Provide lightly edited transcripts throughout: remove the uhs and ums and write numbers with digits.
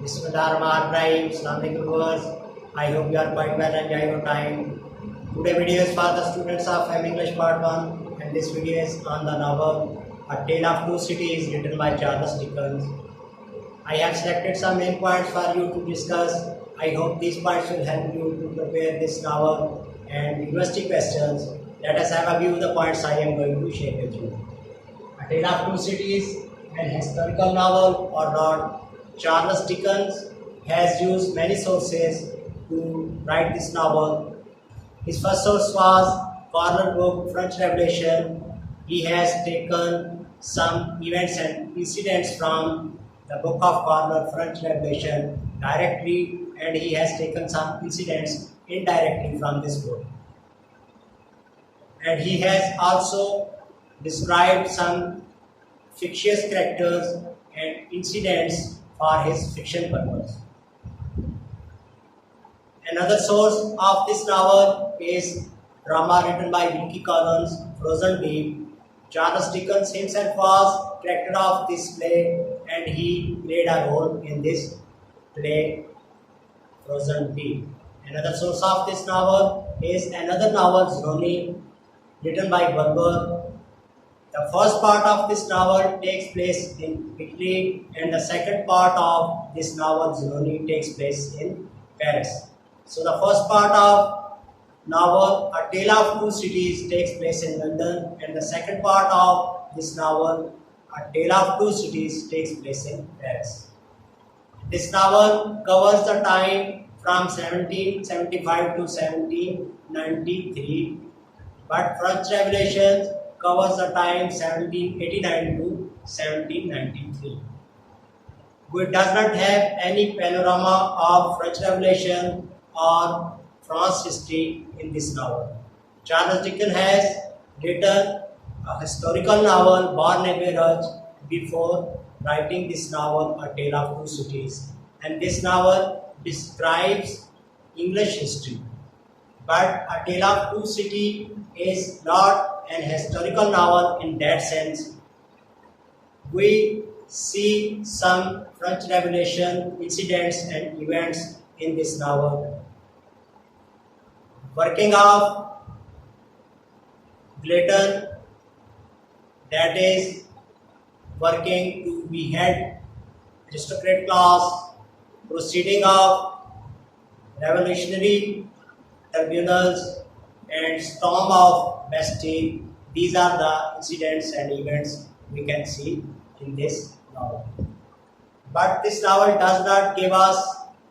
Bismillahirrahmanirrahim. Assalamualaikum viewers. I hope you are quite well and enjoying your time. Today video is for the students of M English Part 1 and this video is on the novel A Tale of Two Cities written by Charles Dickens. I have selected some main points for you to discuss. I hope these points will help you to prepare this novel and university questions. Let us have a view of the points I am going to share with you. A Tale of Two Cities, an historical novel or not. Charles Dickens has used many sources to write this novel. His first source was Corner book French Revolution. He has taken some events and incidents from the book of Corner French Revolution directly, and he has taken some incidents indirectly from this book. And he has also described some fictitious characters and incidents for his fiction purpose. Another source of this novel is drama written by Wilkie Collins, Frozen Deep. Charles Dickens himself was character of this play and he played a role in this play, Frozen Deep. Another source of this novel is another novel, Zeroni, written by Berber. The first part of this novel takes place in Italy and the second part of this novel, Zeroni, takes place in Paris. So the first part of novel, A Tale of Two Cities, takes place in London, and the second part of this novel, A Tale of Two Cities, takes place in Paris. This novel covers the time from 1775 to 1793, but French Revolution covers the time 1789 to 1793. We does not have any panorama of French Revolution or France history in this novel. Charles Dickens has written a historical novel, Born a Mirage, before writing this novel, A Tale of Two Cities. And this novel describes English history. But A Tale of Two Cities is not an historical novel in that sense. We see some French Revolution incidents and events in this novel. Working of Glutton, that is working to behead aristocrat class, proceeding of revolutionary tribunals, and storm of Bastille. These are the incidents and events we can see in this novel. But this novel does not give us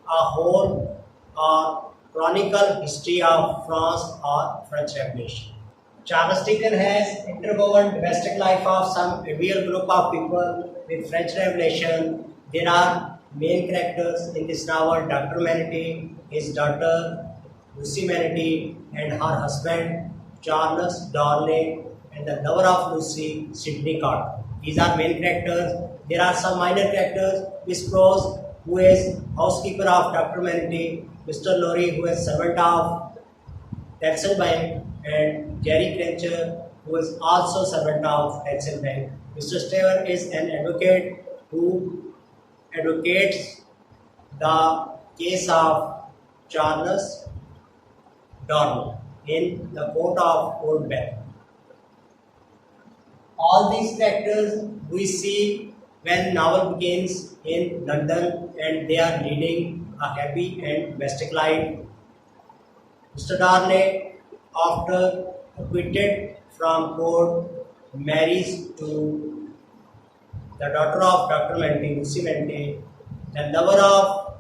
a whole or chronicle history of France or French Revolution. Charles Dickens has interwoven domestic life of some real group of people with French Revolution. There are main characters in this novel: Dr. Manette, his daughter Lucy Manette, and her husband Charles Darnley, and the lover of Lucy, Sidney Carter. These are main characters. There are some minor characters: Miss Prose, who is housekeeper of Dr. Manette; Mr. Lorry, who is servant of Texel Bank; and Jerry Crencher, who is also servant of Texel Bank. Mr. Stever is an advocate who advocates the case of Charles Darnley in the court of Old Bailey. All these characters we see when novel begins in London and they are leading a happy and domestic life. Mr. Darnley, after acquitted from court, marries to the daughter of Dr. Manette, Lucy Manette. The lover of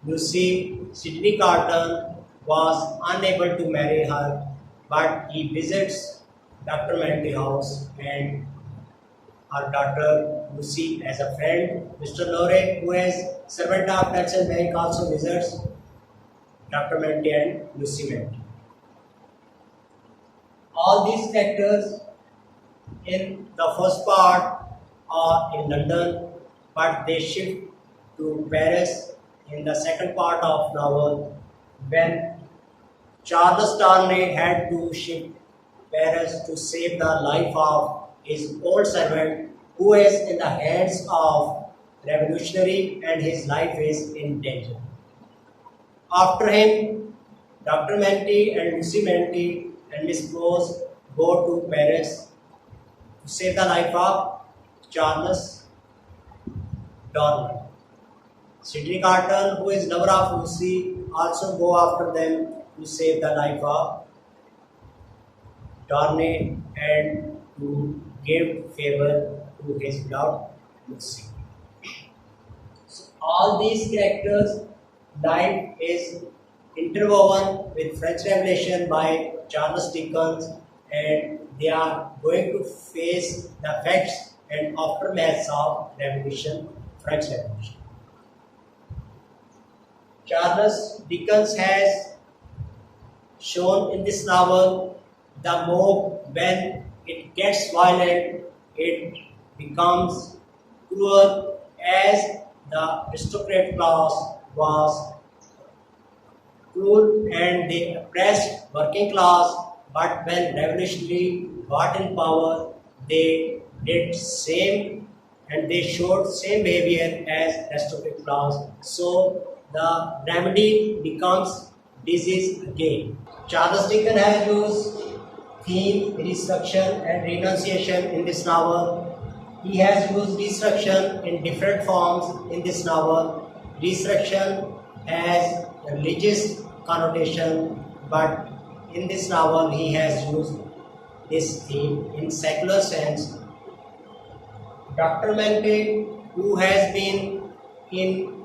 Lucy, Sidney Carter, was unable to marry her, but he visits Dr. Manette's house and her daughter Lucy as a friend. Mr. Lorry, who is servant of Texel Bank, also visits Dr. Manette and Lucy Manette. All these characters in the first part are in London, but they shift to Paris in the second part of novel when Charles Darnley had to shift Paris to save the life of his old servant, who is in the hands of revolutionary and his life is in danger. After him, Dr. Menti and Lucy Menti and Miss Prose go to Paris to save the life of Charles Darwin. Sidney Carton, who is lover of Lucy, also go after them to save the life of Darnay and to give favor to his beloved Lucy. So all these characters' life is interwoven with French Revolution by Charles Dickens, and they are going to face the effects and aftermaths of Revolution, French Revolution. Charles Dickens has shown in this novel the mob when it gets violent, it becomes cruel as the aristocrat class was cruel and they oppressed working class, but when revolutionary got in power, they did same and they showed same behavior as aristocrat class. So the remedy becomes disease again. Charles Dickens has used theme, destruction and renunciation in this novel. He has used destruction in different forms in this novel. Destruction has religious connotation, but in this novel he has used this theme in secular sense. Dr. Menti, who has been in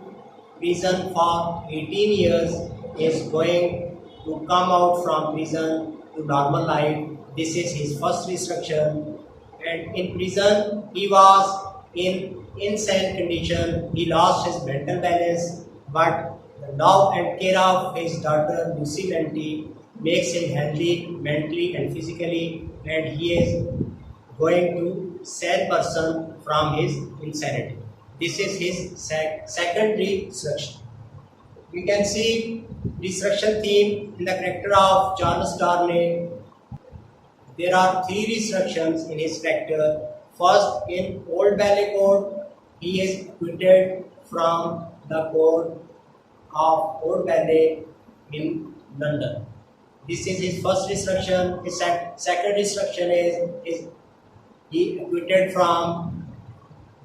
prison for 18 years, is going to come out from prison to normal life. This is his first restriction, and in prison he was in insane condition. He lost his mental balance, but the love and care of his daughter Lucy Menti makes him healthy mentally and physically, and he is going to sane person from his insanity. This is his second restriction. We can see restriction theme in the character of Charles Darnay. There are three restrictions in his character. First, in Old Bailey Court, he is acquitted from the court of Old Bailey in London. This is his first restriction. His second restriction is he acquitted from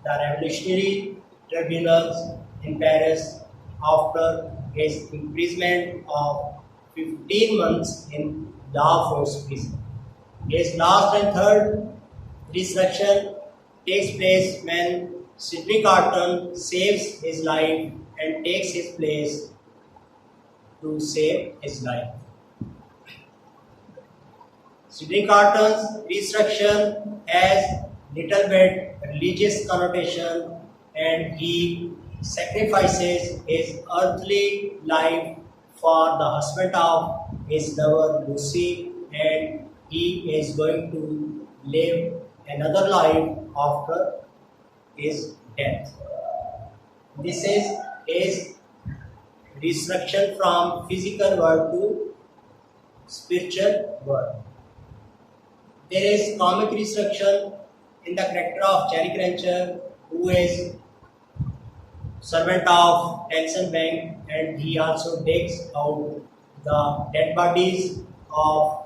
the revolutionary tribunals in Paris after his imprisonment of 15 months in La Force prison. His last and third resurrection takes place when Sidney Carton saves his life and takes his place to save his life. Sidney Carton's resurrection has little bit religious connotation, and he sacrifices his earthly life for the husband of his lover Lucy, and he is going to live another life after his death. This is his resurrection from physical world to spiritual world. There is comic resurrection in the character of Cherry Cruncher, who is servant of Texan Bank, and he also digs out the dead bodies of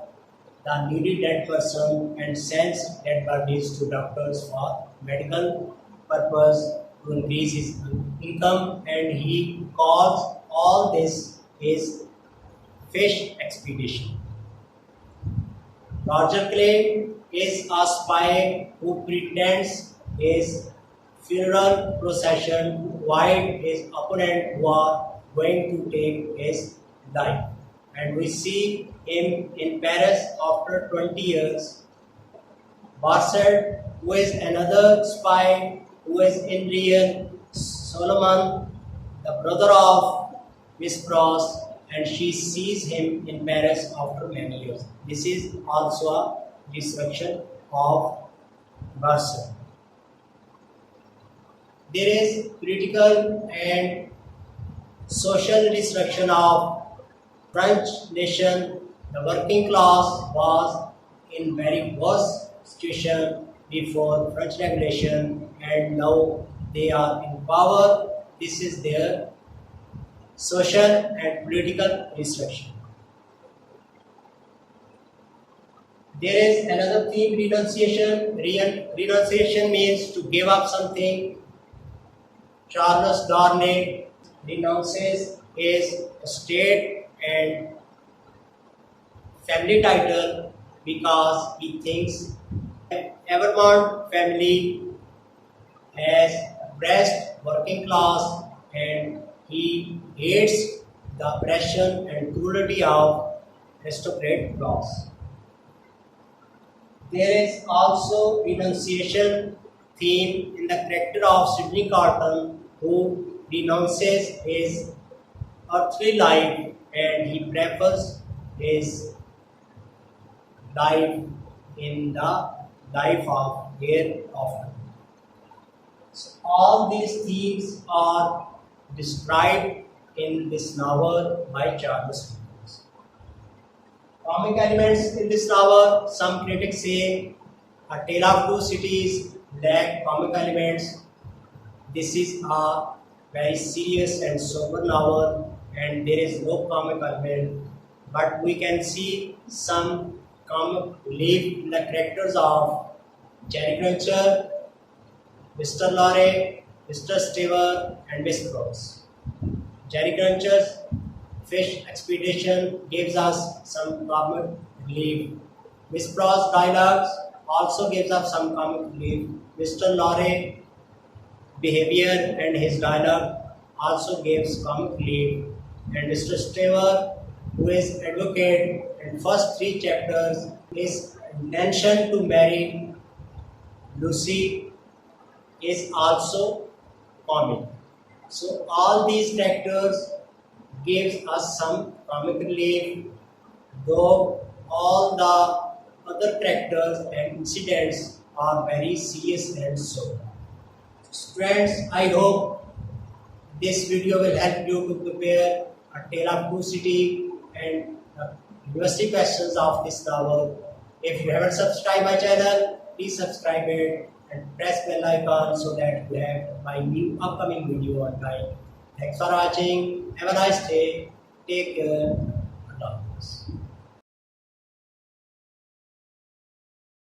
the needy dead person and sends dead bodies to doctors for medical purpose to increase his income, and he calls all this his fish expedition. Roger Clay is a spy who pretends his funeral procession to avoid his opponent who are going to take his life. And we see him in Paris after 20 years. Barset, who is another spy who is in real Solomon, the brother of Miss Prose, and she sees him in Paris after many years. This is also a destruction of Barset. There is political and social destruction of French nation. The working class was in very worse situation before French Revolution, and now they are in power, this is their social and political restriction. There is another theme, renunciation. Renunciation means to give up something. Charles Darnay renounces his state and family title because he thinks Evermont family has oppressed working class and he hates the oppression and cruelty of aristocrat class. There is also renunciation theme in the character of Sidney Carton, who renounces his earthly life and he prefers his life in the life of hereafter. So all these themes are described in this novel by Charles Dickens. Comic elements in this novel, some critics say A Tale of Two Cities lack comic elements. This is a very serious and sober novel and there is no comic element, but we can see some comic relief in the characters of Jerry Cruncher, Mr. Lorry, Mr. Stever and Miss Cross. Jerry Cruncher's fish expedition gives us some comic relief. Miss Cross dialogues also gives us some comic relief. Mr. Lorry behavior and his dialogue also gives comic relief. And Mr. Stever, who is advocate in first 3 chapters, his intention to marry Lucy is also comic. So all these characters gives us some comic relief, though all the other characters and incidents are very serious and so. Friends, I hope this video will help you to prepare A Tale of Two Cities and university questions of this novel. If you haven't subscribed my channel, please subscribe it and press bell icon so that you have my new upcoming video on time. Thanks for watching. Have a nice day. Take care. Allah Hafiz.